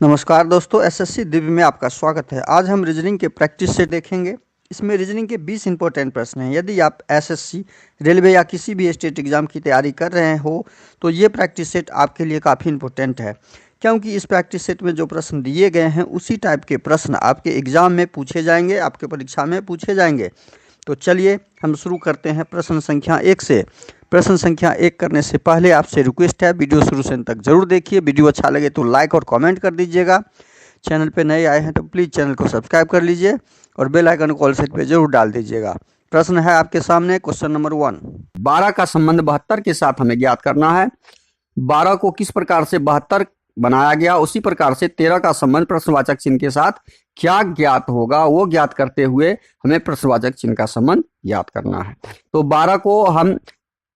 नमस्कार दोस्तों, एसएससी दिव्य में आपका स्वागत है। आज हम रीजनिंग के प्रैक्टिस सेट देखेंगे। इसमें रीजनिंग के 20 इंपॉर्टेंट प्रश्न हैं। यदि आप एसएससी, रेलवे या किसी भी स्टेट एग्जाम की तैयारी कर रहे हो तो ये प्रैक्टिस सेट आपके लिए काफ़ी इंपॉर्टेंट है, क्योंकि इस प्रैक्टिस सेट में जो प्रश्न दिए गए हैं उसी टाइप के प्रश्न आपके एग्जाम में पूछे जाएंगे, आपके परीक्षा में पूछे जाएंगे। तो चलिए हम शुरू करते हैं प्रश्न संख्या 1 से। प्रश्न संख्या 1 करने से पहले आपसे रिक्वेस्ट है, वीडियो शुरू से अंत तक जरूर देखिए। वीडियो अच्छा लगे तो लाइक और कमेंट कर दीजिएगा। चैनल पे नए आए हैं तो प्लीज़ चैनल को सब्सक्राइब कर लीजिए और बेल आइकन को ऑल सेट पे जरूर डाल दीजिएगा। प्रश्न है आपके सामने, क्वेश्चन नंबर 1। 12 का संबंध 72 के साथ हमें ज्ञात करना है। 12 को किस प्रकार से 72 बनाया गया, उसी प्रकार से 13 का संबंध प्रश्नवाचक चिन्ह के साथ क्या ज्ञात होगा, वो ज्ञात करते हुए हमें प्रश्नवाचक चिन्ह का संबंध ज्ञात करना है। तो 12 को हम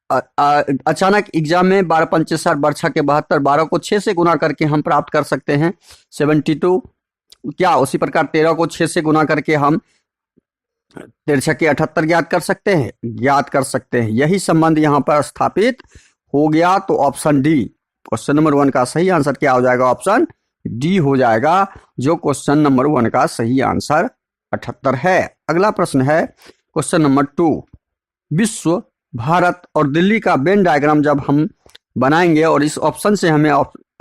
अचानक एग्जाम में 12 पंचे 60 बरछा के 72, 12 को 6 से गुना करके हम प्राप्त कर सकते हैं 72। क्या उसी प्रकार 13 को 6 से गुना करके हम 13 के 78 ज्ञात कर सकते हैं। यही संबंध यहाँ पर स्थापित हो गया। तो ऑप्शन डी, क्वेश्चन नंबर 1 का सही आंसर क्या हो जाएगा? ऑप्शन डी हो जाएगा, जो क्वेश्चन नंबर 1 का सही आंसर 78 है। अगला प्रश्न है क्वेश्चन नंबर 2। विश्व, भारत और दिल्ली का वेन डायग्राम जब हम बनाएंगे और इस ऑप्शन से हमें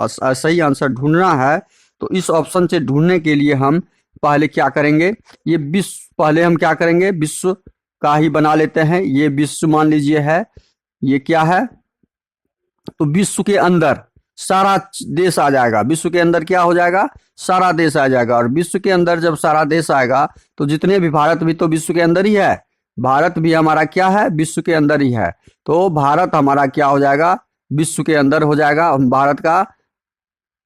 सही आंसर ढूंढना है, तो इस ऑप्शन से ढूंढने के लिए हम पहले क्या करेंगे? ये विश्व, पहले हम क्या करेंगे? विश्व का ही बना लेते हैं। ये विश्व मान लीजिए है, ये क्या है? तो विश्व के अंदर सारा देश आ जाएगा। विश्व के अंदर क्या हो जाएगा? सारा देश आ जाएगा। और विश्व के अंदर जब सारा देश आएगा तो जितने भी, भारत भी तो विश्व के अंदर ही है, भारत भी हमारा क्या है? विश्व के अंदर ही है। तो भारत हमारा क्या हो जाएगा? विश्व के अंदर हो जाएगा। हम भारत का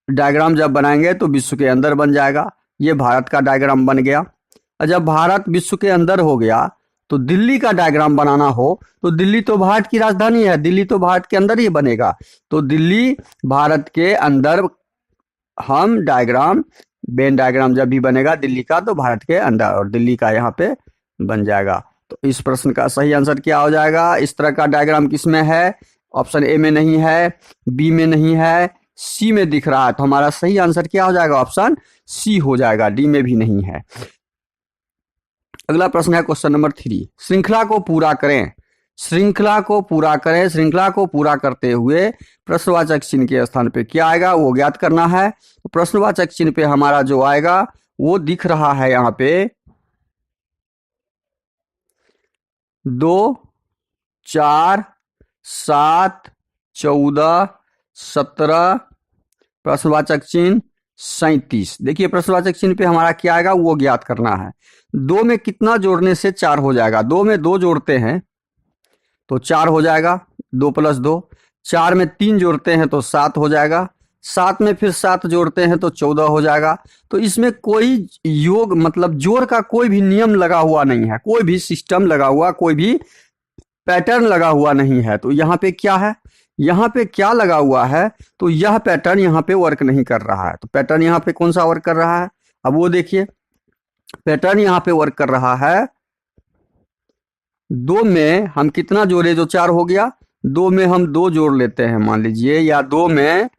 डायग्राम जब बनाएंगे तो विश्व के अंदर बन जाएगा। ये भारत का डायग्राम बन गया। और जब भारत विश्व के अंदर हो गया तो दिल्ली का डायग्राम बनाना हो तो दिल्ली तो भारत की राजधानी है, दिल्ली तो भारत के अंदर ही बनेगा। तो दिल्ली भारत के अंदर हम डायग्राम, वेन डायग्राम जब भी बनेगा दिल्ली का, तो भारत के अंदर, और दिल्ली का यहाँ पे बन जाएगा। तो इस प्रश्न का सही आंसर क्या हो जाएगा? इस तरह का डायग्राम किसमें है? ऑप्शन ए में नहीं है, बी में नहीं है, सी में दिख रहा है। तो हमारा सही आंसर क्या हो जाएगा? ऑप्शन सी हो जाएगा, डी में भी नहीं है। अगला प्रश्न है क्वेश्चन नंबर 3। श्रृंखला को पूरा करें। श्रृंखला को पूरा करें। श्रृंखला को पूरा करते हुए प्रश्नवाचक चिन्ह के स्थान पे क्या आएगा वो ज्ञात करना है। तो प्रश्नवाचक चिन्ह पे हमारा जो आएगा वो दिख रहा है यहाँ पे 2, 4, 7, 14, 17, प्रश्नवाचक चिन्ह 37। देखिए प्रश्नवाचक चिन्ह पे हमारा क्या आएगा वो ज्ञात करना है। 2 में कितना जोड़ने से 4 हो जाएगा? 2 में 2 जोड़ते हैं तो 4 हो जाएगा, 2 + 2। 4 में 3 जोड़ते हैं तो 7 हो जाएगा। 7 में फिर 7 जोड़ते हैं तो 14 हो जाएगा। तो इसमें कोई योग, मतलब जोड़ का कोई भी नियम लगा हुआ नहीं है, कोई भी सिस्टम लगा हुआ, कोई भी पैटर्न लगा हुआ नहीं है। तो यहाँ पे क्या है? यहाँ पे क्या लगा हुआ है? तो यह पैटर्न यहाँ पे वर्क नहीं कर रहा है। तो पैटर्न यहाँ पे कौन सा वर्क कर रहा है? अब वो देखिए, पैटर्न यहाँ पे वर्क कर रहा है। 2 में हम कितना जोड़े? जो 4 हो गया। 2 में हम 2 जोड़ लेते हैं मान लीजिए, या 2 में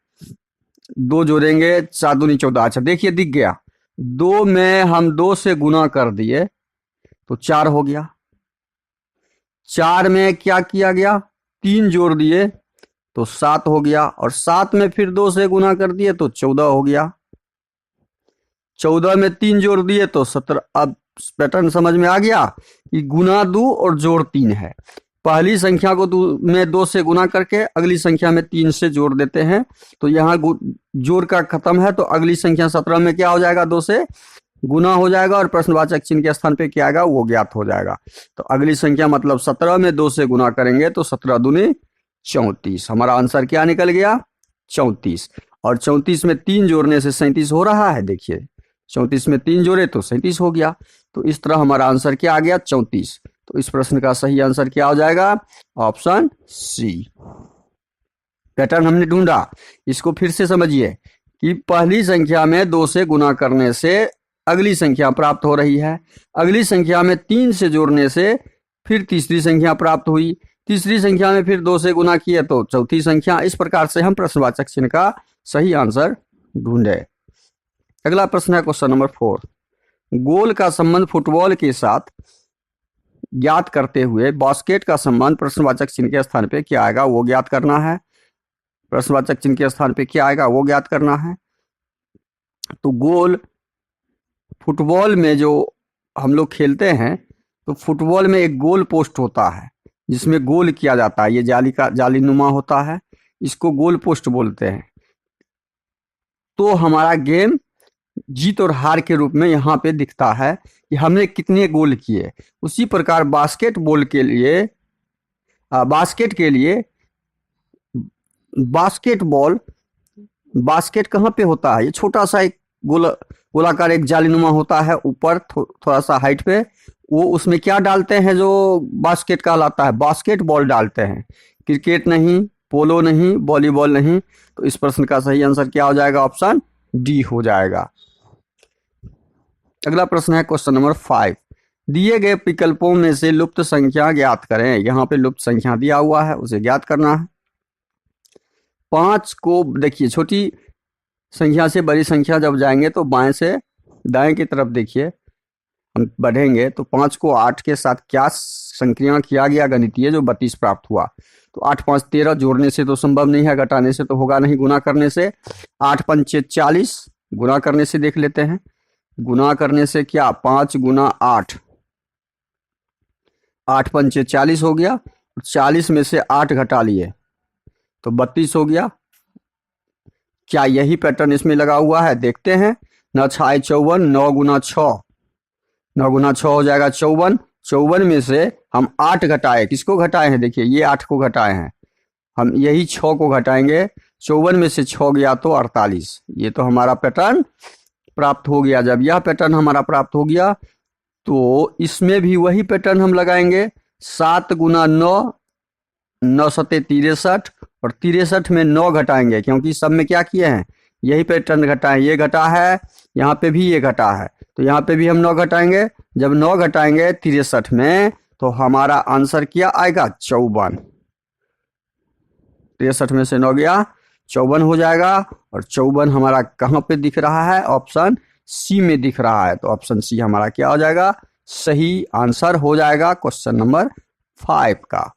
2 जोड़ेंगे, 7 दूनी 14। अच्छा देखिए दिख गया, 2 में हम 2 से गुना कर दिए तो 4 हो गया। 4 में क्या किया गया? 3 जोड़ दिए तो 7 हो गया। और 7 में फिर 2 से गुना कर दिए तो 14 हो गया। 14 में 3 जोड़ दिए तो 17। अब पैटर्न समझ में आ गया कि गुना 2 और जोड़ 3 है। पहली संख्या को में 2 से गुना करके अगली संख्या में 3 से जोड़ देते हैं। तो यहाँ जोड़ का खत्म है, तो अगली संख्या 17 में क्या हो जाएगा? 2 से गुना हो जाएगा और प्रश्नवाचक चिन्ह के स्थान पे क्या आएगा वो ज्ञात हो जाएगा। तो अगली संख्या मतलब 17 में 2 से गुना करेंगे तो 17 दूनी 34। हमारा आंसर क्या निकल गया? 34। और 34 में 3 जोड़ने से 37 हो रहा है। देखिए 34 में 3 जोड़े तो 37 हो गया। तो इस तरह हमारा आंसर क्या आ गया? 34। तो इस प्रश्न का सही आंसर क्या हो जाएगा? Option C. पैटर्न हमने ढूंढा। इसको फिर से समझिए कि पहली संख्या में 2 से गुना करने से अगली संख्या प्राप्त हो रही है। अगली संख्या में 3 से जोड़ने से फिर तीसरी संख्या प्राप्त हुई। तीसरी संख्या में फिर 2 से गुना किए तो चौथी संख्या। इस प्रकार से हम प्रश्नवाचक चिन्ह का सही आंसर ढूंढे। अगला प्रश्न है क्वेश्चन नंबर 4। गोल का संबंध फुटबॉल के साथ ज्ञात करते हुए बास्केट का संबंध प्रश्नवाचक चिन्ह के स्थान पे क्या आएगा वो ज्ञात करना है। प्रश्नवाचक चिन्ह के स्थान पे क्या आएगा वो ज्ञात करना है। तो गोल, फुटबॉल में जो हम लोग खेलते हैं तो फुटबॉल में एक गोल पोस्ट होता है जिसमें गोल किया जाता है। ये जाली नुमा होता है, इसको गोल पोस्ट बोलते हैं। तो हमारा गेम जीत और हार के रूप में यहाँ पे दिखता है कि हमने कितने गोल किए। उसी प्रकार बास्केटबॉल के लिए बास्केटबॉल, बास्केट कहाँ पे होता है? ये छोटा सा एक गोलाकार एक जालीनुमा होता है ऊपर थोड़ा सा हाइट पे। वो उसमें क्या डालते हैं जो बास्केट कहलाता है? बास्केटबॉल डालते हैं। क्रिकेट नहीं, पोलो नहीं, वॉलीबॉल नहीं। तो इस प्रश्न का सही आंसर क्या हो जाएगा? ऑप्शन डी हो जाएगा। अगला प्रश्न है क्वेश्चन नंबर 5। दिए गए विकल्पों में से लुप्त संख्या ज्ञात करें। यहाँ पे लुप्त संख्या दिया हुआ है, उसे ज्ञात करना है। 5 को देखिए, छोटी संख्या से बड़ी संख्या जब जाएंगे तो बाएं से दाएं की तरफ देखिए हम बढ़ेंगे तो 5 को 8 के साथ क्या संक्रिया किया गया गणितीय जो 32 प्राप्त हुआ। तो 8 5 13 जोड़ने से तो संभव नहीं है, घटाने से तो होगा नहीं, गुना करने से 8 5 40, गुना करने से देख लेते हैं। गुना करने से क्या? 5 गुना 8, 8 5 40 हो गया। 40 में से 8 घटा लिए तो 32 हो गया। क्या यही पैटर्न इसमें लगा हुआ है? देखते हैं। 9 6 54, 9 गुना 6, 9 गुना 6 हो जाएगा 54। 54 में से हम 8 घटाए, किसको घटाए हैं? देखिए ये 8 को घटाए हैं, हम यही 6 को घटाएंगे। 54 में से 6 गया तो 48। ये तो हमारा पैटर्न प्राप्त हो गया। जब यह पैटर्न हमारा प्राप्त हो गया तो इसमें भी वही पैटर्न हम लगाएंगे। 7 गुना 9, 9 सते 63, और 63 में 9 घटाएंगे क्योंकि सब में क्या किए हैं? यही पैटर्न घटाएं। ये घटा है, यहाँ पे भी ये घटा है, तो यहाँ पे भी हम 9 घटाएंगे। जब 9 घटाएंगे 63 में तो हमारा आंसर क्या आएगा? 54। 63 में से 9 गया, 54 हो जाएगा। और 54 हमारा कहाँ पे दिख रहा है? ऑप्शन सी में दिख रहा है। तो ऑप्शन सी हमारा क्या हो जाएगा? सही आंसर हो जाएगा क्वेश्चन नंबर 5 का।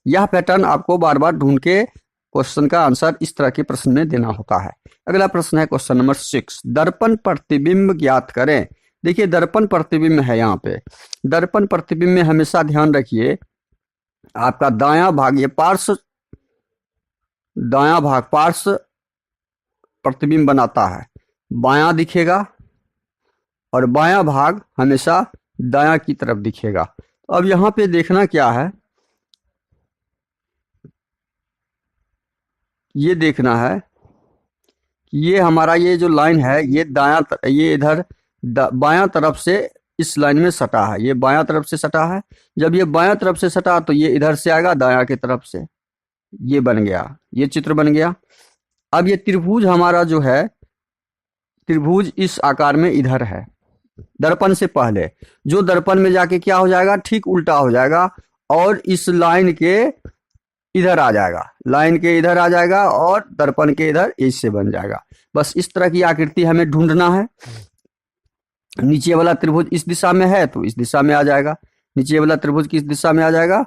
यह पैटर्न आपको बार बार ढूंढ के क्वेश्चन का आंसर इस तरह के प्रश्न में देना होता है। अगला प्रश्न है क्वेश्चन नंबर 6। दर्पण प्रतिबिंब ज्ञात करें। देखिए दर्पण प्रतिबिंब है यहाँ पे। दर्पण प्रतिबिंब में हमेशा ध्यान रखिए आपका दायां भाग, ये पार्श्व, दायां भाग पार्श्व प्रतिबिंब बनाता है, बायां दिखेगा, और बायां भाग हमेशा दायां की तरफ दिखेगा। तो अब यहाँ पे देखना क्या है, ये देखना है कि ये हमारा ये जो लाइन है ये ये इधर बायां तरफ से इस लाइन में सटा है। ये बायां तरफ से सटा है। जब ये बायां तरफ से सटा तो ये इधर से आएगा दायां की तरफ से। ये बन गया, ये चित्र बन गया। अब ये त्रिभुज हमारा जो है, त्रिभुज इस आकार में इधर है दर्पण से पहले, जो दर्पण में जाके क्या हो जाएगा? ठीक उल्टा हो जाएगा और इस लाइन के इधर आ जाएगा, लाइन के इधर आ जाएगा और दर्पण के इधर इससे बन जाएगा। बस इस तरह की आकृति हमें ढूंढना है। नीचे वाला त्रिभुज इस दिशा में है तो इस दिशा में आ जाएगा, नीचे वाला त्रिभुज किस दिशा में आ जाएगा?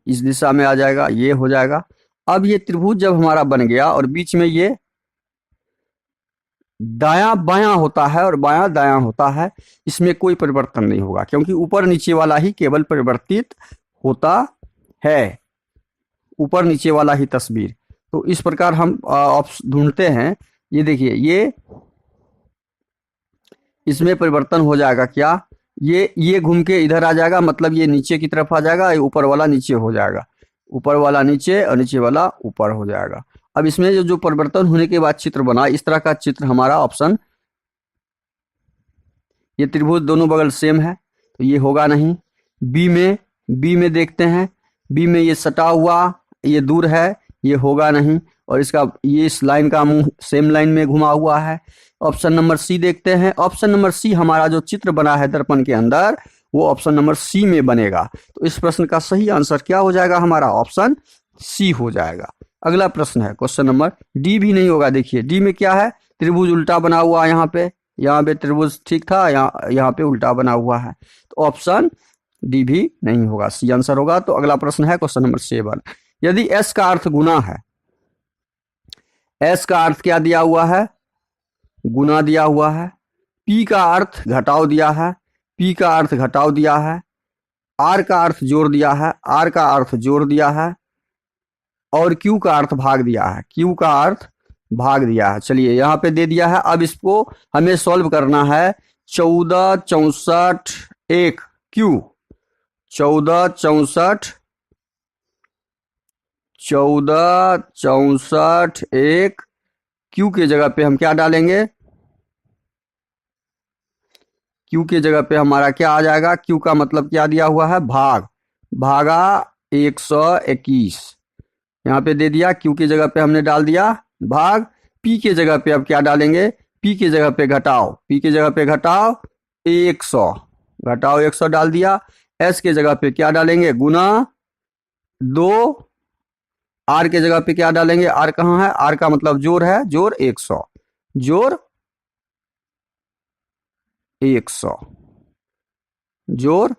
इस दिशा में आ जाएगा, ये हो जाएगा। अब ये त्रिभुज जब हमारा बन गया और बीच में ये दायां बायां होता है और बायां दायां होता है, इसमें कोई परिवर्तन नहीं होगा क्योंकि ऊपर नीचे वाला ही केवल परिवर्तित होता है, ऊपर नीचे वाला ही तस्वीर। तो इस प्रकार हम ढूंढते हैं। ये देखिए ये इसमें परिवर्तन हो जाएगा क्या? ये घूम के इधर आ जाएगा, मतलब ये नीचे की तरफ आ जाएगा, ये ऊपर वाला नीचे हो जाएगा, ऊपर वाला नीचे और नीचे वाला ऊपर हो जाएगा। अब इसमें जो परिवर्तन होने के बाद चित्र बना, इस तरह का चित्र हमारा ऑप्शन, ये त्रिभुज दोनों बगल सेम है तो ये होगा नहीं। बी में देखते हैं, बी में ये सटा हुआ, ये दूर है, ये होगा नहीं। और इसका ये इस लाइन का मुंह सेम लाइन में घुमा हुआ है। ऑप्शन नंबर सी देखते हैं। ऑप्शन नंबर सी हमारा जो चित्र बना है दर्पण के अंदर वो ऑप्शन नंबर सी में बनेगा। तो इस प्रश्न का सही आंसर क्या हो जाएगा? हमारा ऑप्शन सी हो जाएगा। अगला प्रश्न है क्वेश्चन नंबर डी, भी नहीं होगा। देखिए डी में क्या है? त्रिभुज उल्टा बना हुआ है यहाँ पे, यहाँ पे त्रिभुज ठीक था, यहाँ पे उल्टा बना हुआ है, तो ऑप्शन डी भी नहीं होगा, सी आंसर होगा। तो अगला प्रश्न है क्वेश्चन नंबर 7। यदि एस का अर्थ गुना है, एस का अर्थ क्या दिया हुआ है, गुना दिया हुआ है, पी का अर्थ घटाव दिया है, पी का अर्थ घटाव दिया है, आर का अर्थ जोड़ दिया है, आर का अर्थ जोड़ दिया है, और क्यू का अर्थ भाग दिया है, क्यू का अर्थ भाग दिया है। चलिए यहाँ पे दे दिया है, अब इसको हमें सॉल्व करना है। 14 64 1 क्यू, 14 64 1 क्यू के जगह पे हम क्या डालेंगे, क्यू के जगह पे हमारा क्या आ जाएगा, क्यू का मतलब क्या दिया हुआ है, भाग, भागा 121, यहाँ पे दे दिया, क्यू की जगह पे हमने डाल दिया भाग, पी के जगह पे अब क्या डालेंगे, पी की जगह पे घटाओ, पी की जगह पे घटाओ 100, घटाओ 100 डाल दिया, एस के जगह पे क्या डालेंगे, गुना 2, आर के जगह पे क्या डालेंगे, आर कहाँ है, आर का मतलब जोड़ है, जोड़ 100, जोड़ 100, जोड़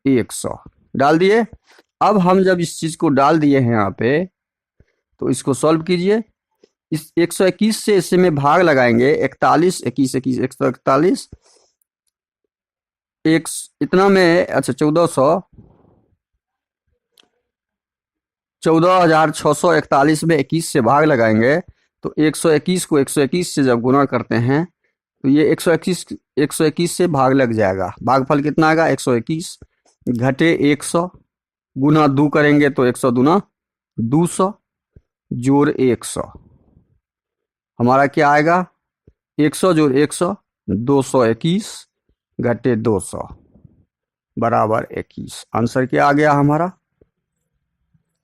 100 डाल दिए। अब हम जब इस चीज को डाल दिए हैं यहाँ पे, तो इसको सॉल्व कीजिए। इस 121 से इसे में भाग लगाएंगे, 41 21 21 141, एक इतना में, अच्छा 14,641 में 21 से भाग लगाएंगे, तो 121 को 121 से जब गुना करते हैं, तो ये 121 से भाग लग जाएगा, भागफल कितना आएगा 121 घटे 100, गुना 2 करेंगे तो 100 दूना 200, जोड़ 100, हमारा क्या आएगा, 100 जोड़ 100 221 घटे 200 बराबर 21। आंसर क्या आ गया हमारा,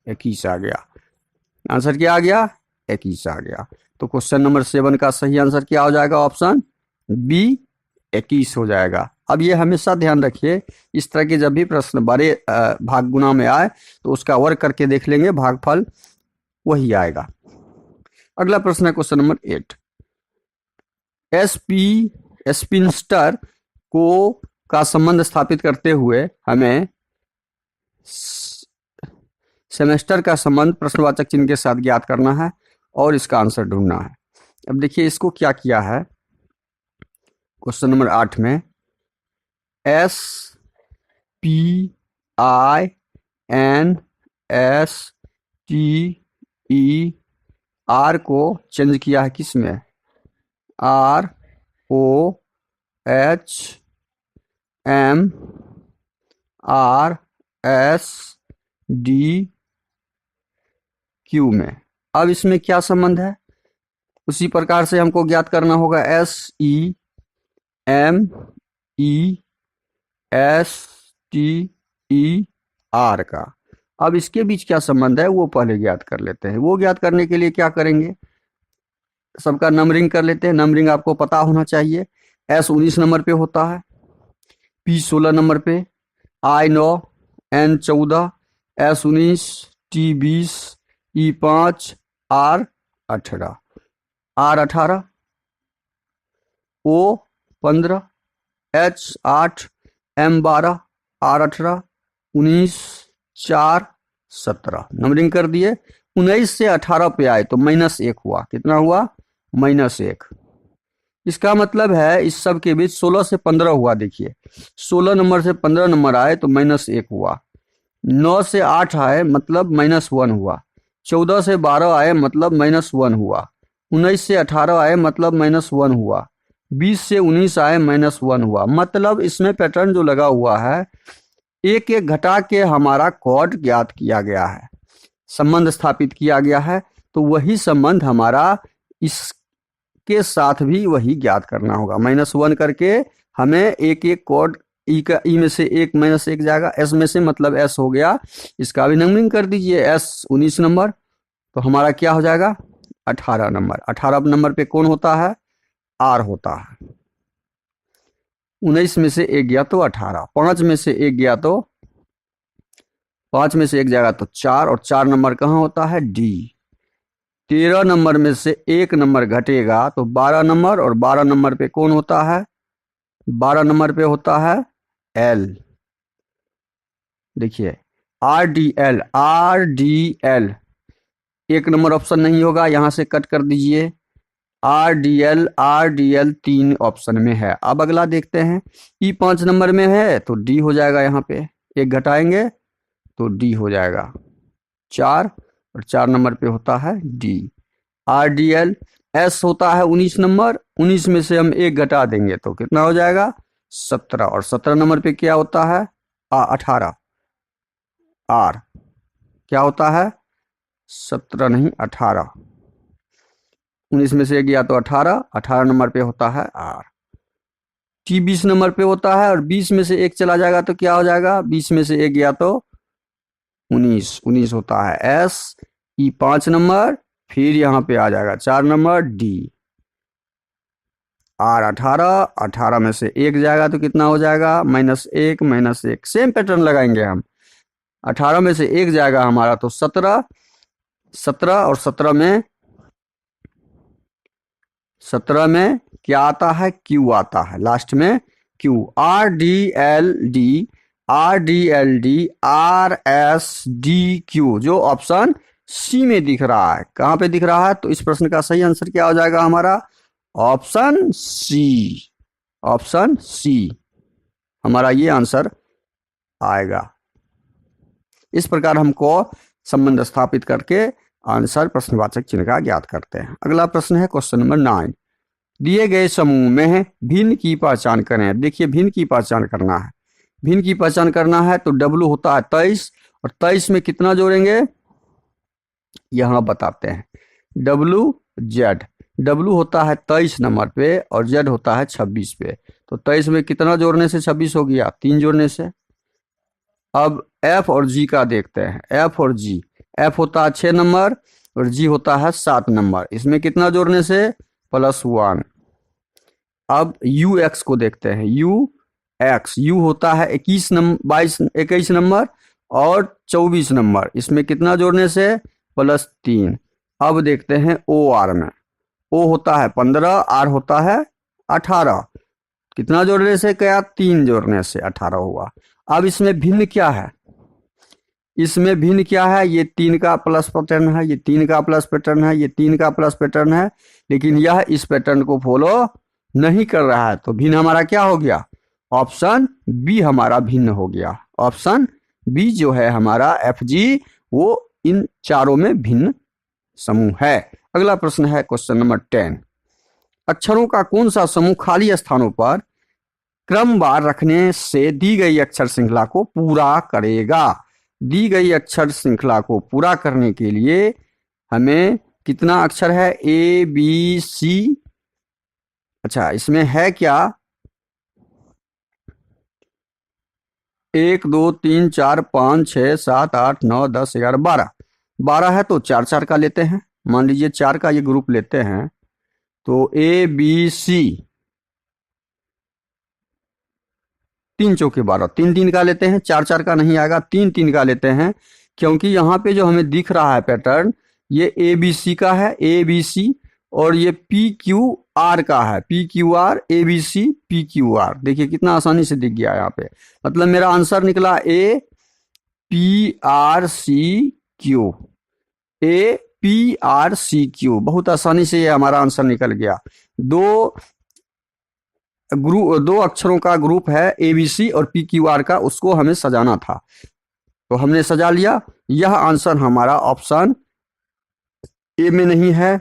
21 आ गया। आंसर क्या आ गया, 21 आ गया। तो क्वेश्चन नंबर 7 का सही आंसर क्या हो जाएगा, ऑप्शन बी 21 हो जाएगा। अब ये हमेशा ध्यान रखिए, इस तरह के जब भी प्रश्न बड़े भाग गुना में आए तो उसका वर्क करके देख लेंगे, भागफल वही आएगा। अगला प्रश्न है क्वेश्चन नंबर 8। स्पिनस्टर को का संबंध स्थापित करते हुए हमें सेमेस्टर का संबंध प्रश्नवाचक चिन्ह के साथ ज्ञात करना है और इसका आंसर ढूंढना है। अब देखिए इसको क्या किया है, क्वेश्चन नंबर 8 में SPINSTER को चेंज किया है किस में, ROHMRSDQ में। अब इसमें क्या संबंध है, उसी प्रकार से हमको ज्ञात करना होगा SEMESTER का। अब इसके बीच क्या संबंध है वो पहले ज्ञात कर लेते हैं। वो ज्ञात करने के लिए क्या करेंगे, सबका नंबरिंग कर लेते हैं। नंबरिंग आपको पता होना चाहिए, S 19 नंबर पे होता है, P 16 नंबर पे, I 9, N 14, S 19, T 20, E 5, R 18, R 18, O 15, H 8, M 12, R 18, 19, 4, 17 numbering कर दिए। 19 से 18 पे आए तो -1 हुआ, कितना हुआ, -1। इसका मतलब है इस सब के बीच 16 से 15 हुआ, देखिए 16 नंबर से 15 नंबर आए तो -1 हुआ, 9 से 8 आए मतलब -1 हुआ, 14 से 12 आए मतलब -1 हुआ, 19 से 18 आए मतलब -1 हुआ, 20 से 19 आए -1 हुआ। मतलब इसमें पैटर्न जो लगा हुआ है, एक एक घटा के हमारा कॉर्ड ज्ञात किया गया है, संबंध स्थापित किया गया है। तो वही संबंध हमारा इसके साथ भी वही ज्ञात करना होगा। -1 करके हमें एक एक कॉर्ड, ई का ई में से एक -1 जाएगा, एस में से मतलब एस हो गया, इसका भी नंबरिंग कर दीजिए। एस 19 नंबर तो हमारा क्या हो जाएगा, 18 नंबर। 18 नंबर पे कौन होता है, आर होता है। 19 में से 1 गया तो 18, 5 में से 1 गया तो 5 में से 1 जाएगा तो 4, और 4 नंबर कहाँ होता है, डी। 13 नंबर में से 1 नंबर घटेगा तो 12 नंबर, और 12 नंबर पे कौन होता है? 12 नंबर पे होता है एल। देखिए RDL, RDL 1 नंबर ऑप्शन नहीं होगा, यहां से कट कर दीजिए। RDL, RDL 3 ऑप्शन में है। अब अगला देखते हैं, E 5 नंबर में है तो D हो जाएगा, यहाँ पे 1 घटाएंगे तो D हो जाएगा 4, और 4 नंबर पे होता है D। RDL S होता है 19 नंबर, 19 में से हम 1 घटा देंगे तो कितना हो जाएगा? 17, और 17 नंबर पे क्या होता है? 18। R क्या होता है? 17 नहीं 18, 19 में से 1 गया तो 18, 18 नंबर पे होता है R। T 20 नंबर पे होता है, और 20 में से 1 चला जाएगा तो क्या हो जाएगा? 20 में से 1 गया तो 19, 19 होता है S। E 5 नंबर, फिर यहाँ पे आ जाएगा 4 नंबर D। R 18, 18 में से 1 जाएगा तो कितना हो जाएगा? -1, -1। सेम पैटर्न लगाएंगे हम। 18 में से 1 जाएगा हमारा तो 17, 17, और 17 में क्या आता है? Q आता है, लास्ट में Q। RDLD, RDLD, RSDQ, जो ऑप्शन सी में दिख रहा है। कहां पे दिख रहा है? तो इस प्रश्न का सही आंसर क्या हो जाएगा हमारा? Option C. ऑप्शन सी हमारा ये आंसर आएगा। इस प्रकार हमको संबंध स्थापित करके आंसर प्रश्नवाचक चिन्ह का ज्ञात करते हैं। अगला प्रश्न है क्वेश्चन नंबर 9। दिए गए समूह में भिन्न की पहचान करें। देखिए भिन्न की पहचान करना है। भिन्न की पहचान करना है तो W होता है 23, और 23 में कितना जोड़ेंगे यहां बताते हैं। W होता है 23 नंबर पे, और Z होता है 26 पे। तो 23 में कितना जोड़ने से 26 हो गया? 3 जोड़ने से। अब F और G का देखते हैं। F और G, F होता है 6 नंबर, और G होता है 7 नंबर। इसमें कितना जोड़ने से? +1। अब UX को देखते हैं। U होता है 21 नंबर और 24 नंबर। इसमें कितना जोड़ने से? +3। अब देखते हैं OR में। O होता है 15, R होता है 18। कितना जोड़ने से? क्या? 3 जोड़ने से 18 हुआ। अब इसमें भिन्न क्या है? इसमें भिन्न क्या है? ये 3 का प्लस पैटर्न है, ये 3 का प्लस पैटर्न है, ये 3 का प्लस पैटर्न है, लेकिन यह इस पैटर्न को फॉलो नहीं कर रहा है। तो भिन्न हमारा क्या हो गया? ऑप्शन बी हमारा भिन्न हो गया। ऑप्शन बी जो है हमारा FG, वो इन चारों में भिन्न समूह है। अगला प्रश्न है क्वेश्चन नंबर 10। अक्षरों का कौन सा समूह खाली स्थानों पर क्रमवार रखने से दी गई अक्षर श्रृंखला को पूरा करेगा? दी गई अक्षर श्रृंखला को पूरा करने के लिए हमें कितना अक्षर है? ABC। अच्छा, इसमें है क्या? 1 2 3 4 5 6 7 8 9 10 11 12। 12 है तो 4 4 का लेते हैं। मान लीजिए 4 का ये ग्रुप लेते हैं तो ABC 3 चौके 12, 3 3 का लेते हैं। 4 4 का नहीं आएगा, 3 3 का लेते हैं, क्योंकि यहाँ पे जो हमें दिख रहा है पैटर्न, ये ABC का है, ABC, और ये PQR का है, PQR, ABC, PQR। देखिए कितना आसानी से दिख गया यहाँ पे। मतलब मेरा आंसर निकला APRCQ, APRCQ। बहुत आसानी से ये हमारा आंसर निकल गया। दो अक्षरों का ग्रुप है ABC और PQR का, उसको हमें सजाना था तो हमने सजा लिया। यह आंसर हमारा ऑप्शन ए में नहीं है,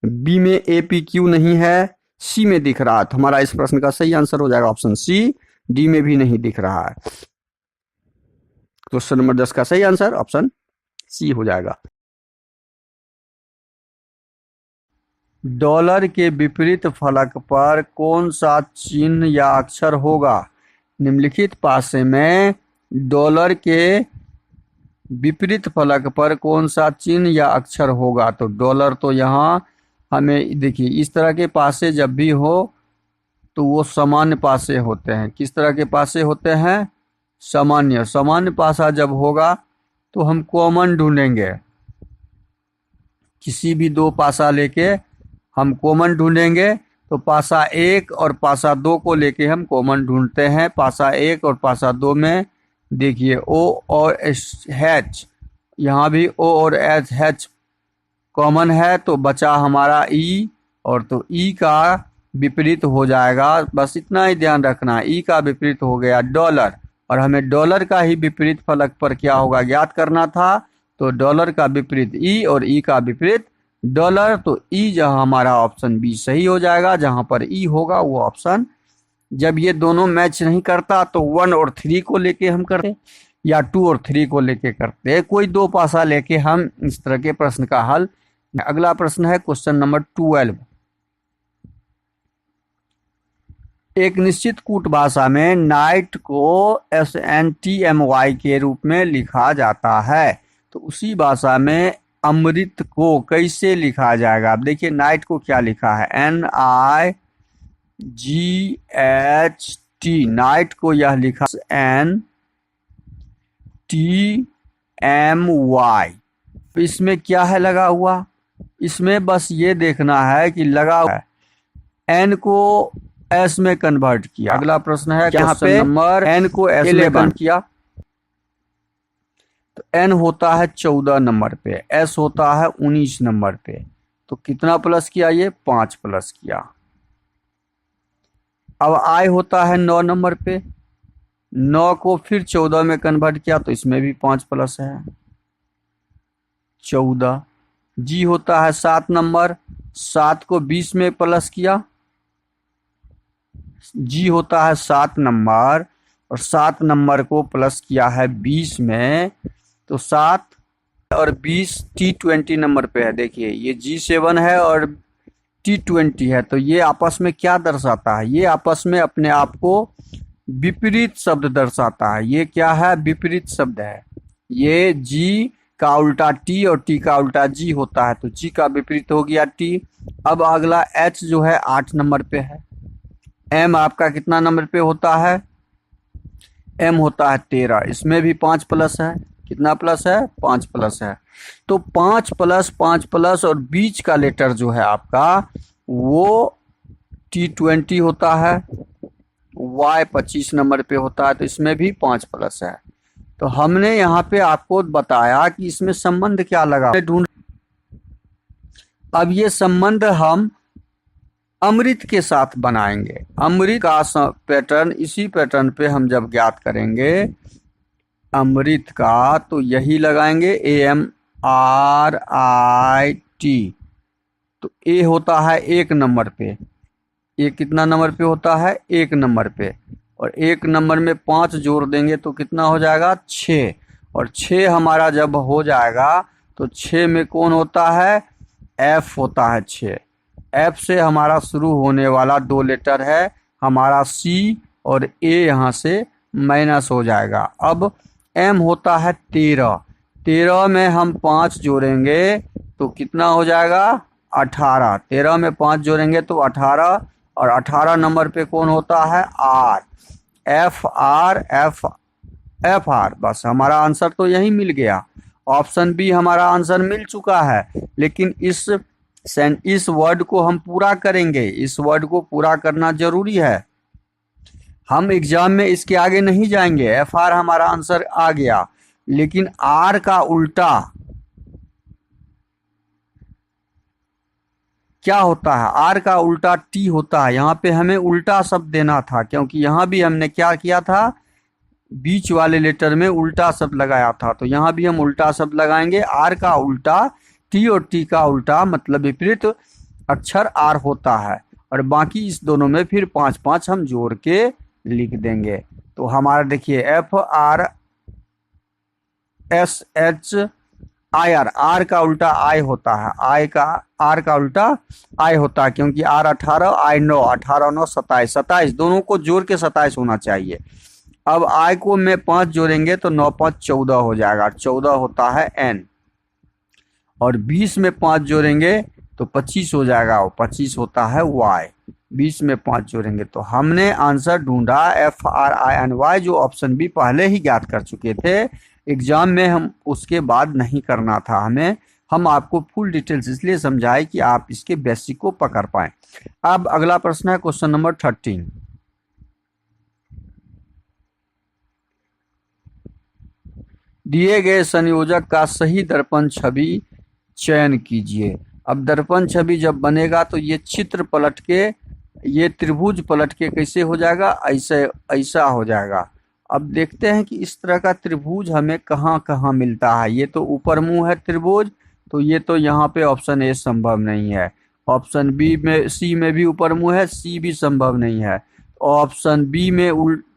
बी में APQ नहीं है, सी में दिख रहा है, तो हमारा इस प्रश्न का सही आंसर हो जाएगा ऑप्शन सी। डी में भी नहीं दिख रहा है। क्वेश्चन नंबर 10 का सही आंसर ऑप्शन सी हो जाएगा। डॉलर के विपरीत फलक पर कौन सा चिन्ह या अक्षर होगा? निम्नलिखित पासे में डॉलर के विपरीत फलक पर कौन सा चिन्ह या अक्षर होगा? तो डॉलर तो यहाँ हमें देखिए, इस तरह के पासे जब भी हो तो वो सामान्य पासे होते हैं। किस तरह के पासे होते हैं? सामान्य। सामान्य पासा जब होगा तो हम कॉमन ढूंढेंगे। किसी भी दो पासा लेके हम कॉमन ढूंढेंगे। तो पासा 1 और पासा 2 को लेके हम कॉमन ढूंढते हैं। पासा 1 और पासा 2 में देखिए O और H, यहाँ भी O और H कॉमन है, तो बचा हमारा E, और तो E का विपरीत हो जाएगा। बस इतना ही ध्यान रखना, E का विपरीत हो गया डॉलर, और हमें डॉलर का ही विपरीत फलक पर क्या होगा ज्ञात करना था। तो डॉलर का विपरीत E और E का विपरीत डॉलर, तो E जहां हमारा ऑप्शन बी सही हो जाएगा, जहां पर E होगा वो ऑप्शन। जब ये दोनों मैच नहीं करता तो 1 और 3 को लेके हम करते, या 2 और 3 को लेके करते, कोई दो पासा लेके हम इस तरह के प्रश्न का हल। अगला प्रश्न है क्वेश्चन नंबर 12। एक निश्चित कूट भाषा में नाइट को SNTMY के रूप में लिखा जाता है, तो उसी भाषा में अमृत को कैसे लिखा जाएगा। अब देखिए नाइट को क्या लिखा है, NIGHT, नाइट को यह लिखा NTMY। इसमें क्या है लगा हुआ, इसमें बस ये देखना है कि लगा हुआ है, N को S में कन्वर्ट किया। अगला प्रश्न है क्वेश्चन नंबर, N को S में कन्वर्ट किया तो N होता है 14 नंबर पे, S होता है 19 नंबर पे, तो कितना प्लस किया, ये 5 प्लस किया। अब I होता है 9 नंबर पे, 9 को फिर 14 में कन्वर्ट किया तो इसमें भी 5 प्लस है 14। G होता है 7 नंबर, 7 को 20 में प्लस किया, G होता है 7 नंबर और 7 नंबर को प्लस किया है 20 में, तो 7 और 20 T20 नंबर पे है। देखिए ये G7 है और T20 है, तो ये आपस में क्या दर्शाता है, ये आपस में अपने आप को विपरीत शब्द दर्शाता है। ये क्या है, विपरीत शब्द है। ये G का उल्टा T और T का उल्टा G होता है, तो G का विपरीत हो गया T। अब अगला H जो है 8 नंबर पे है। M आपका कितना नंबर पे होता है, M होता है 13, इसमें भी 5 प्लस है। कितना प्लस है, 5 प्लस है। तो 5 प्लस 5 प्लस और बीच का लेटर जो है आपका वो T20 होता है, Y 25 नंबर पे होता है, तो इसमें भी 5 प्लस है। तो हमने यहाँ पे आपको बताया कि इसमें संबंध क्या लगा ढूंढ। अब ये संबंध हम अमृत के साथ बनाएंगे। अमृत का पैटर्न, इसी पैटर्न पे हम जब ज्ञात करेंगे अमृत का, तो यही लगाएंगे AMRIT। तो A होता है 1 नंबर पे, A कितना नंबर पे होता है, 1 नंबर पे, और 1 नंबर में 5 जोड़ देंगे तो कितना हो जाएगा, 6। और 6 हमारा जब हो जाएगा तो 6 में कौन होता है, F होता है 6। F से हमारा शुरू होने वाला 2 लेटर है हमारा C, और A यहाँ से माइनस हो जाएगा। अब M होता है 13, 13 में हम 5 जोड़ेंगे तो कितना हो जाएगा, 18। 13 में 5 जोड़ेंगे तो 18, और 18 नंबर पे कौन होता है, R, FR। बस हमारा आंसर तो यही मिल गया। ऑप्शन बी हमारा आंसर मिल चुका है, लेकिन इस वर्ड को हम पूरा करेंगे। इस वर्ड को पूरा करना जरूरी है। हम एग्जाम में इसके आगे नहीं जाएंगे। FR हमारा आंसर आ गया, लेकिन R का उल्टा क्या होता है, R का उल्टा T होता है। यहाँ पे हमें उल्टा शब्द देना था, क्योंकि यहाँ भी हमने क्या किया था, बीच वाले लेटर में उल्टा शब्द लगाया था, तो यहाँ भी हम उल्टा शब्द लगाएंगे। R का उल्टा T और T का उल्टा मतलब विपरीत अक्षर R होता है, और बाकी इस दोनों में फिर 5-5 हम जोड़ के लिख देंगे। तो हमारा देखिए FRSHIR, R का उल्टा I होता है, R का उल्टा I होता है, क्योंकि R 18, I 9, 18 9 27, 27 दोनों को जोड़ के 27 होना चाहिए। अब I को में 5 जोड़ेंगे तो 9 5 14 हो जाएगा, 14 होता है N, और 20 में 5 जोड़ेंगे तो 25 हो जाएगा, और 25 होता है Y। 20 में 5 जोड़ेंगे, तो हमने आंसर ढूंढा FRINY, जो ऑप्शन बी पहले ही ज्ञात कर चुके थे। एग्जाम में हम उसके बाद नहीं करना था हमें, हम आपको फुल डिटेल्स इसलिए समझाए कि आप इसके बेसिक को पकड़ पाए। अब अगला प्रश्न है क्वेश्चन नंबर 13। दिए गए संयोजक का सही दर्पण छवि चयन कीजिए। अब दर्पण छवि जब बनेगा तो ये चित्र पलट के, ये त्रिभुज पलट के कैसे हो जाएगा, ऐसे ऐसा हो जाएगा। अब देखते हैं कि इस तरह का त्रिभुज हमें कहाँ कहाँ मिलता है। ये तो ऊपर मुंह है त्रिभुज, तो ये तो यहाँ पे ऑप्शन ए संभव नहीं है। ऑप्शन बी में, सी में भी ऊपर मुंह है, सी भी संभव नहीं है। ऑप्शन बी में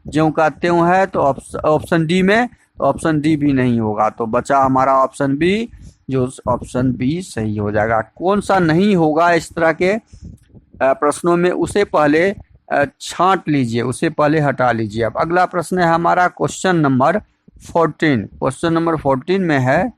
ज्यों का त्यों है, तो ऑप्शन डी में, तो ऑप्शन डी भी नहीं होगा। तो बचा हमारा ऑप्शन बी, जो ऑप्शन बी सही हो जाएगा। कौन सा नहीं होगा इस तरह के प्रश्नों में, उसे पहले छांट लीजिए, उसे पहले हटा लीजिए। अब अगला प्रश्न है हमारा क्वेश्चन नंबर 14। क्वेश्चन नंबर 14 में है,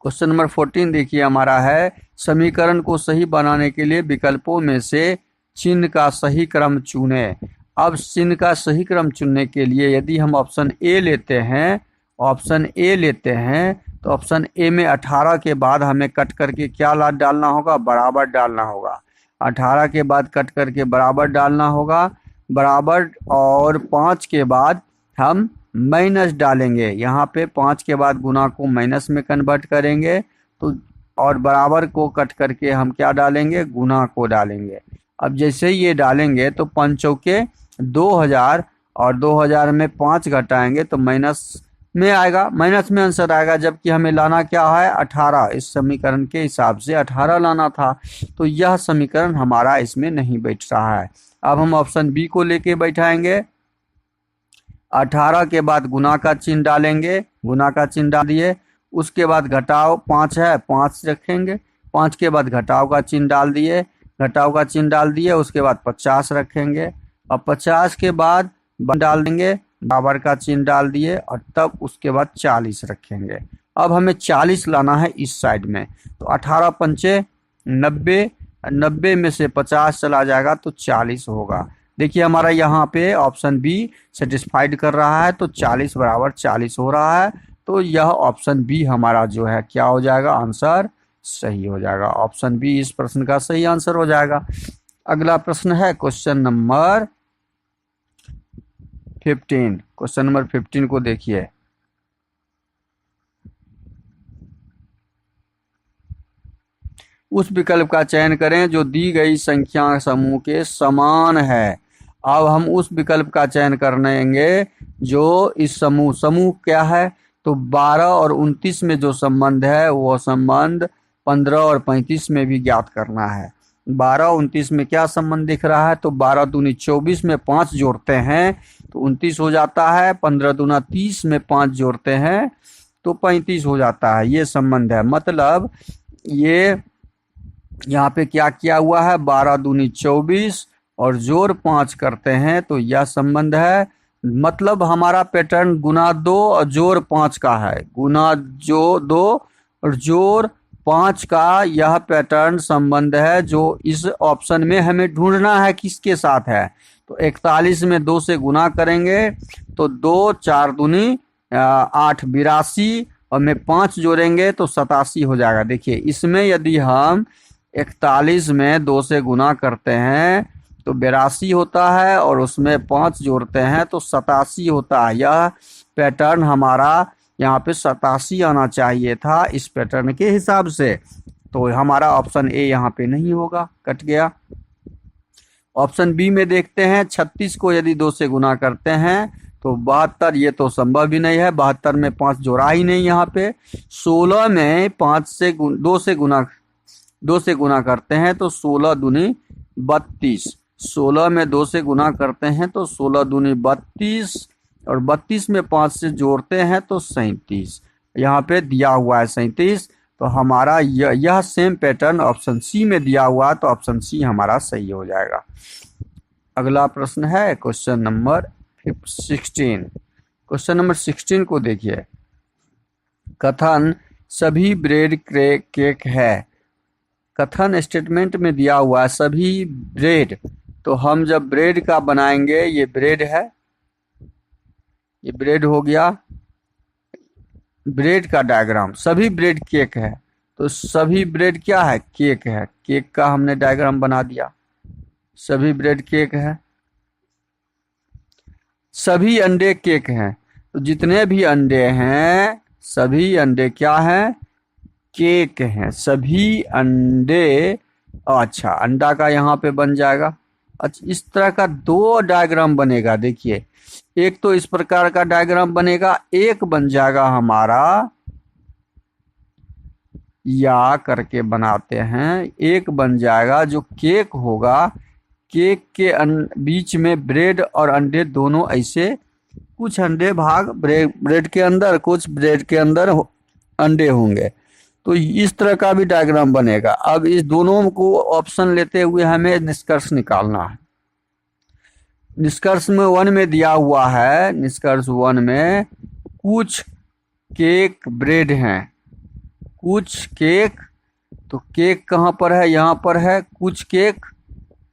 क्वेश्चन नंबर 14 देखिए हमारा है, समीकरण को सही बनाने के लिए विकल्पों में से चिन्ह का सही क्रम चुने। अब चिन्ह का सही क्रम चुनने के लिए यदि हम ऑप्शन ए लेते हैं, ऑप्शन ए लेते हैं, तो ऑप्शन ए में 18 के बाद हमें कट करके क्या डालना होगा, बराबर डालना होगा। 18 के बाद कट करके बराबर डालना होगा, बराबर, और 5 के बाद हम माइनस डालेंगे। यहाँ पे 5 के बाद गुना को माइनस में कन्वर्ट करेंगे, तो और बराबर को कट करके हम क्या डालेंगे, गुना को डालेंगे। अब जैसे ही ये डालेंगे तो 5 चौके 2000, और 2000 में 5 घटाएंगे तो माइनस में आएगा, माइनस में आंसर आएगा, जबकि हमें लाना क्या है, 18। इस समीकरण के हिसाब से 18 लाना था, तो यह समीकरण हमारा इसमें नहीं बैठ रहा है। अब हम ऑप्शन बी को लेके बैठाएंगे। 18 के बाद गुना का चिन्ह डालेंगे, गुना का चिन्ह डाल दिए, उसके बाद घटाव 5 है, 5 रखेंगे, 5 के बाद घटाव का चिन्ह डाल दिए, घटाव का चिन्ह डाल दिए, उसके बाद 50 रखेंगे, अब 50 के बाद डाल देंगे, बराबर का चिन्ह डाल दिए, और तब उसके बाद 40 रखेंगे। अब हमें 40 लाना है इस साइड में, तो 18 पंचे 90, 90 में से 50 चला जाएगा तो 40 होगा। देखिए हमारा यहाँ पे ऑप्शन बी सेटिस्फाइड कर रहा है, तो 40 बराबर 40 हो रहा है, तो यह ऑप्शन बी हमारा जो है क्या हो जाएगा, आंसर सही हो जाएगा। ऑप्शन बी इस प्रश्न का सही आंसर हो जाएगा। अगला प्रश्न है क्वेश्चन नंबर 15। क्वेश्चन नंबर 15 को देखिए, उस विकल्प का चयन करें जो दी गई संख्या समूह के समान है। अब हम उस विकल्प का चयन करेंगे जो इस समूह क्या है, तो 12 और 29 में जो संबंध है वो संबंध 15 और 35 में भी ज्ञात करना है। 12 29 में क्या संबंध दिख रहा है, तो 12 दूनी 24 में 5 जोड़ते हैं तो 29 हो जाता है, 15 दूना 30 में 5 जोड़ते हैं तो 35 हो जाता है। ये संबंध है, मतलब ये यहाँ पे क्या किया हुआ है, 12 दूनी 24 और जोड़ 5 करते हैं तो यह संबंध है। मतलब हमारा पैटर्न गुना 2 और जोड़ 5 का है, गुना जो 2 और जोड़ 5 का यह पैटर्न संबंध है, जो इस ऑप्शन में हमें ढूंढना है किसके साथ है। तो 41 में 2 से गुना करेंगे तो 2 4 दूनी 8 82, और में 5 जोड़ेंगे तो 87 हो जाएगा। देखिए इसमें यदि हम 41 में 2 से गुना करते हैं तो 82 होता है, और उसमें 5 जोड़ते हैं तो 87 होता है। यह पैटर्न हमारा यहाँ पे 87 आना चाहिए था इस पैटर्न के हिसाब से, तो हमारा ऑप्शन ए यहाँ पे नहीं होगा, कट गया। ऑप्शन बी में देखते हैं, 36 को यदि 2 से गुना करते हैं तो 72, ये तो संभव भी नहीं है, 72 में 5 जोड़ा ही नहीं यहाँ पे। 16 में 5 से 2 से गुना करते हैं तो 16 दूनी 32, 16 में 2 से गुना करते हैं तो 16 दूनी 32, और 32 में 5 से जोड़ते हैं तो 37, यहाँ पे दिया हुआ है 37, तो हमारा यह सेम पैटर्न ऑप्शन सी में दिया हुआ, तो ऑप्शन सी हमारा सही हो जाएगा। अगला प्रश्न है क्वेश्चन नंबर 16। क्वेश्चन नंबर 16 को देखिए, कथन सभी ब्रेड केक है। कथन स्टेटमेंट में दिया हुआ है सभी ब्रेड, तो हम जब ब्रेड का बनाएंगे, ये ब्रेड है, ये ब्रेड हो गया, ब्रेड का डायग्राम, सभी ब्रेड केक है, तो सभी ब्रेड क्या है, केक है, केक का हमने डायग्राम बना दिया, सभी ब्रेड केक है। सभी अंडे केक हैं, तो जितने भी अंडे हैं सभी अंडे क्या हैं, केक हैं, सभी अंडे। अच्छा, अंडा का यहाँ पे बन जाएगा। अच्छा, इस तरह का दो डायग्राम बनेगा। देखिए, एक तो इस प्रकार का डायग्राम बनेगा, एक बन जाएगा हमारा, या करके बनाते हैं, एक बन जाएगा जो केक होगा, केक के बीच में ब्रेड और अंडे दोनों ऐसे, कुछ अंडे भाग ब्रेड के अंदर, कुछ ब्रेड के अंदर अंडे होंगे। तो इस तरह का भी डायग्राम बनेगा। अब इस दोनों को ऑप्शन लेते हुए हमें निष्कर्ष निकालना है। निष्कर्ष में 1 में दिया हुआ है, निष्कर्ष 1 में कुछ केक ब्रेड हैं, कुछ केक, तो केक कहाँ पर है, यहाँ पर है, कुछ केक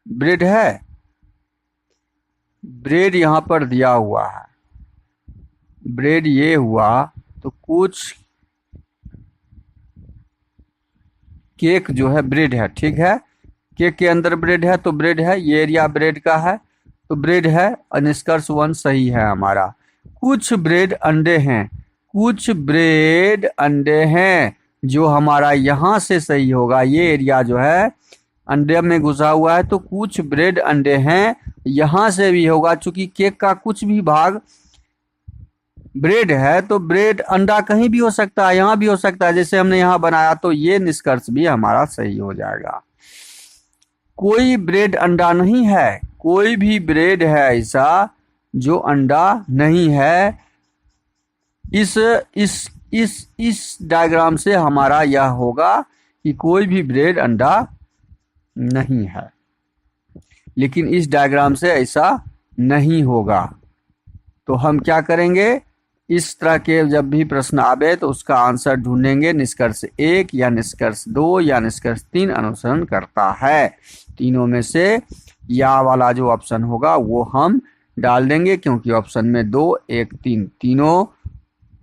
ब्रेड है, ब्रेड यहाँ पर दिया हुआ है, ब्रेड ये हुआ, तो कुछ केक जो है ब्रेड है, ठीक है, केक के अंदर ब्रेड है तो ब्रेड है, ये एरिया ब्रेड का है तो ब्रेड है, निष्कर्ष 1 सही है हमारा। कुछ ब्रेड अंडे हैं, कुछ ब्रेड अंडे हैं, जो हमारा यहाँ से सही होगा, ये एरिया जो है अंडे में घुसा हुआ है, तो कुछ ब्रेड अंडे हैं, यहाँ से भी होगा, चूंकि केक का कुछ भी भाग ब्रेड है तो ब्रेड अंडा कहीं भी हो सकता है, यहाँ भी हो सकता है, जैसे हमने यहाँ बनाया, तो ये निष्कर्ष भी हमारा सही हो जाएगा। कोई ब्रेड अंडा नहीं है, कोई भी ब्रेड है ऐसा जो अंडा नहीं है। इस डायग्राम से हमारा यह होगा कि कोई भी ब्रेड अंडा नहीं है, लेकिन इस डायग्राम से ऐसा नहीं होगा। तो हम क्या करेंगे, इस तरह के जब भी प्रश्न आवे तो उसका आंसर ढूंढेंगे, निष्कर्ष 1 या निष्कर्ष 2 या निष्कर्ष 3 अनुसरण करता है। तीनों में से या वाला जो ऑप्शन होगा वो हम डाल देंगे, क्योंकि ऑप्शन में 2, 1, 3 तीनों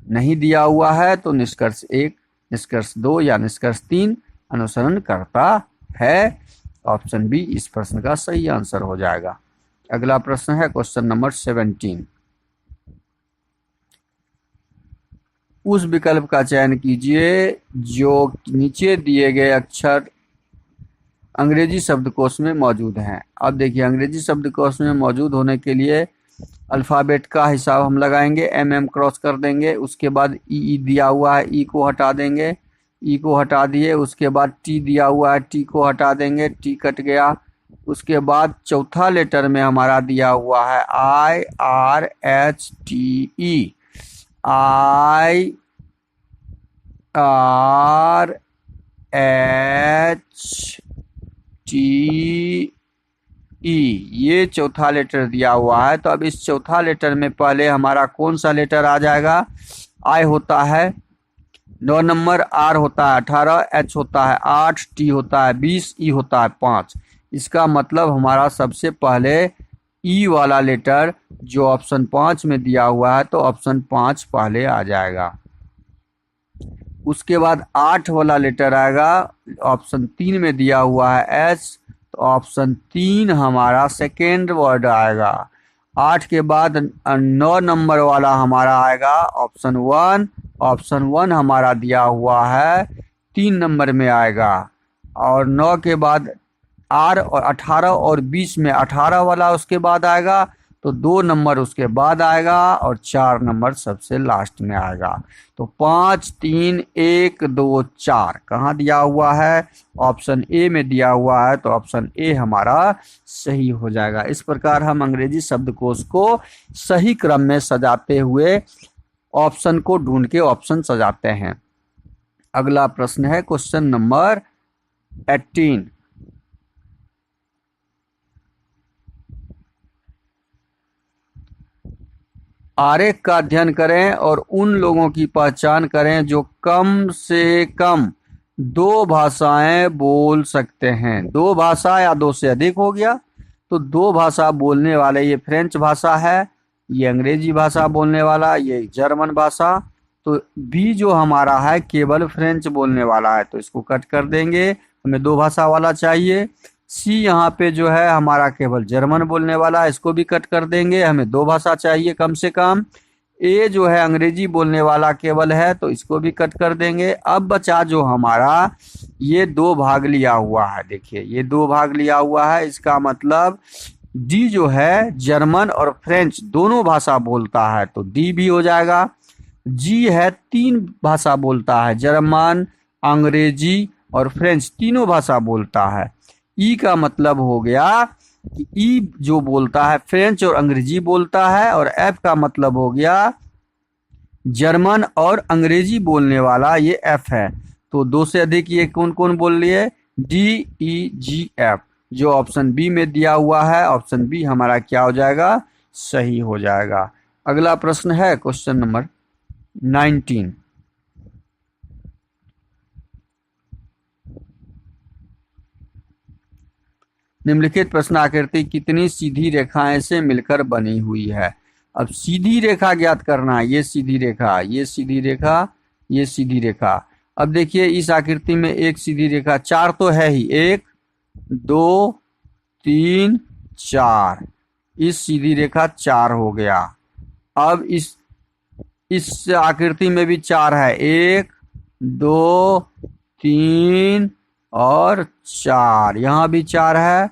नहीं दिया हुआ है, तो निष्कर्ष 1, निष्कर्ष 2 या निष्कर्ष 3 अनुसरण करता है। ऑप्शन बी इस प्रश्न का सही आंसर हो जाएगा। अगला प्रश्न है क्वेश्चन नंबर 17। उस विकल्प का चयन कीजिए जो नीचे दिए गए अक्षर अंग्रेजी शब्दकोश में मौजूद हैं। अब देखिए, अंग्रेजी शब्दकोश में मौजूद होने के लिए अल्फ़ाबेट का हिसाब हम लगाएंगे, एम क्रॉस कर देंगे, उसके बाद ई दिया हुआ है, ई को हटा देंगे, ई को हटा दिए, उसके बाद टी दिया हुआ है, टी को हटा देंगे, टी कट गया। उसके बाद चौथा लेटर में हमारा दिया हुआ है IRHTE, IRHTE, ये चौथा लेटर दिया हुआ है। तो अब इस चौथा लेटर में पहले हमारा कौन सा लेटर आ जाएगा, आई होता है 9 नंबर, आर होता है 18, एच होता है 8, टी होता है 20, ई होता है 5। इसका मतलब हमारा सबसे पहले ई वाला लेटर जो ऑप्शन 5 में दिया हुआ है, तो ऑप्शन 5 पहले आ जाएगा। उसके बाद 8 वाला लेटर आएगा, ऑप्शन 3 में दिया हुआ है एच, तो ऑप्शन 3 हमारा सेकेंड वर्ड आएगा। 8 के बाद 9 नंबर वाला हमारा आएगा ऑप्शन 1, ऑप्शन 1 हमारा दिया हुआ है 3 नंबर में आएगा। और 9 के बाद आर, और 18 और 20 में 18 वाला उसके बाद आएगा, तो 2 नंबर उसके बाद आएगा, और 4 नंबर सबसे लास्ट में आएगा। तो 5, 3, 1, 2, 4 कहाँ दिया हुआ है, ऑप्शन ए में दिया हुआ है, तो ऑप्शन ए हमारा सही हो जाएगा। इस प्रकार हम अंग्रेजी शब्दकोश को सही क्रम में सजाते हुए ऑप्शन को ढूंढ के ऑप्शन सजाते हैं। अगला प्रश्न है क्वेश्चन नंबर 18। आरेख का अध्ययन करें और उन लोगों की पहचान करें जो कम से कम 2 भाषाएं बोल सकते हैं। 2 भाषा या 2 से अधिक हो गया, तो 2 भाषा बोलने वाले, ये फ्रेंच भाषा है, ये अंग्रेजी भाषा बोलने वाला, ये जर्मन भाषा, तो बी जो हमारा है केवल फ्रेंच बोलने वाला है, तो इसको कट कर देंगे, हमें दो भाषा वाला चाहिए। सी यहाँ पे जो है हमारा केवल जर्मन बोलने वाला है, इसको भी कट कर देंगे, हमें दो भाषा चाहिए कम से कम। ए जो है अंग्रेजी बोलने वाला केवल है, तो इसको भी कट कर देंगे। अब बचा जो हमारा ये दो भाग लिया हुआ है, देखिए ये दो भाग लिया हुआ है, इसका मतलब डी जो है जर्मन और फ्रेंच दोनों भाषा बोलता है, तो डी भी हो जाएगा। जी है तीन भाषा बोलता है, जर्मन, अंग्रेजी और फ्रेंच तीनों भाषा बोलता है। ई का मतलब हो गया कि ई जो बोलता है फ्रेंच और अंग्रेजी बोलता है, और एफ का मतलब हो गया जर्मन और अंग्रेजी बोलने वाला, ये एफ है। तो दो से अधिक ये कौन कौन बोल रही है, डी ई जी एफ, जो ऑप्शन बी में दिया हुआ है, ऑप्शन बी हमारा क्या हो जाएगा, सही हो जाएगा। अगला प्रश्न है क्वेश्चन नंबर 19। निम्नलिखित प्रश्न आकृति कितनी सीधी रेखाएं से मिलकर बनी हुई है। अब सीधी रेखा ज्ञात करना है, ये सीधी रेखा, ये सीधी रेखा, ये सीधी रेखा। अब देखिए इस आकृति में एक सीधी रेखा, चार तो है ही, 1 2 3 4, इस सीधी रेखा 4 हो गया। अब इस आकृति में भी 4 है, 1 2 3 और 4, यहाँ भी 4 है।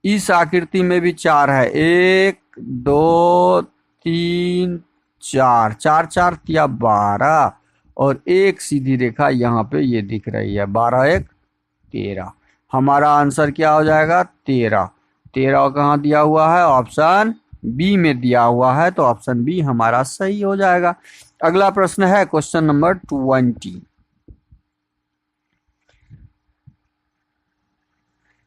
इस आकृति में भी 4 है, 1 2 3 4, 4 4 या 12, और एक सीधी रेखा यहाँ पे ये दिख रही है, 12 1 13। हमारा आंसर क्या हो जाएगा, 13। 13 कहाँ दिया हुआ है, ऑप्शन बी में दिया हुआ है, तो ऑप्शन बी हमारा सही हो जाएगा। अगला प्रश्न है क्वेश्चन नंबर 20।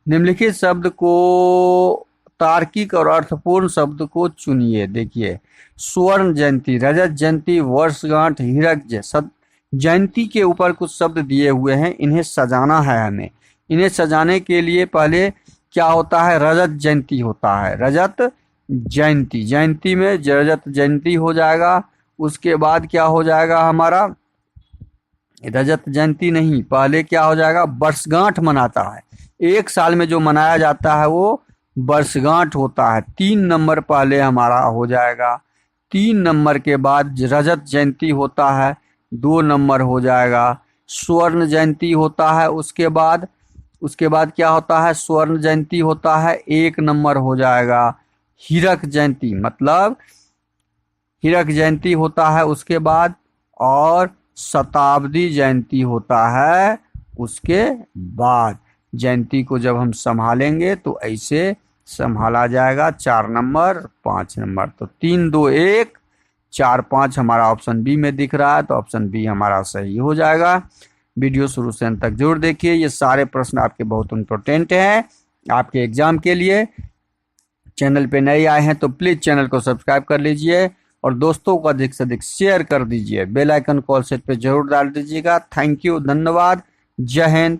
निम्नलिखित शब्द को तार्किक और अर्थपूर्ण शब्द को चुनिए। देखिए स्वर्ण जयंती, रजत जयंती, वर्षगांठ, हीरक जयंती के ऊपर कुछ शब्द दिए हुए हैं, इन्हें सजाना है हमें। इन्हें सजाने के लिए पहले क्या होता है, रजत जयंती होता है, रजत जयंती, जयंती में रजत जयंती हो जाएगा। उसके बाद क्या हो जाएगा हमारा, रजत जयंती नहीं, पहले क्या हो जाएगा, वर्षगांठ मनाता है, एक साल में जो मनाया जाता है वो वर्षगांठ होता है। 3 नंबर पहले हमारा हो जाएगा। 3 नंबर के बाद रजत जयंती होता है, 2 नंबर हो जाएगा। स्वर्ण जयंती होता है, उसके बाद क्या होता है, स्वर्ण जयंती होता है, 1 नंबर हो जाएगा। हीरक जयंती मतलब हीरक जयंती होता है उसके बाद, और शताब्दी जयंती होता है उसके बाद। जयंती को जब हम संभालेंगे तो ऐसे संभाला जाएगा, 4 नंबर 5 नंबर, तो 3 2 1 4 5 हमारा ऑप्शन बी में दिख रहा है, तो ऑप्शन बी हमारा सही हो जाएगा। वीडियो शुरू से अंत तक जरूर देखिए, ये सारे प्रश्न आपके बहुत इम्पोर्टेंट हैं आपके एग्जाम के लिए। चैनल पे नए आए हैं तो प्लीज चैनल को सब्सक्राइब कर लीजिए, और दोस्तों को अधिक से अधिक शेयर कर दीजिए, बेल आइकन कॉल सेट पे जरूर डाल दीजिएगा। थैंक यू, धन्यवाद, जय हिंद।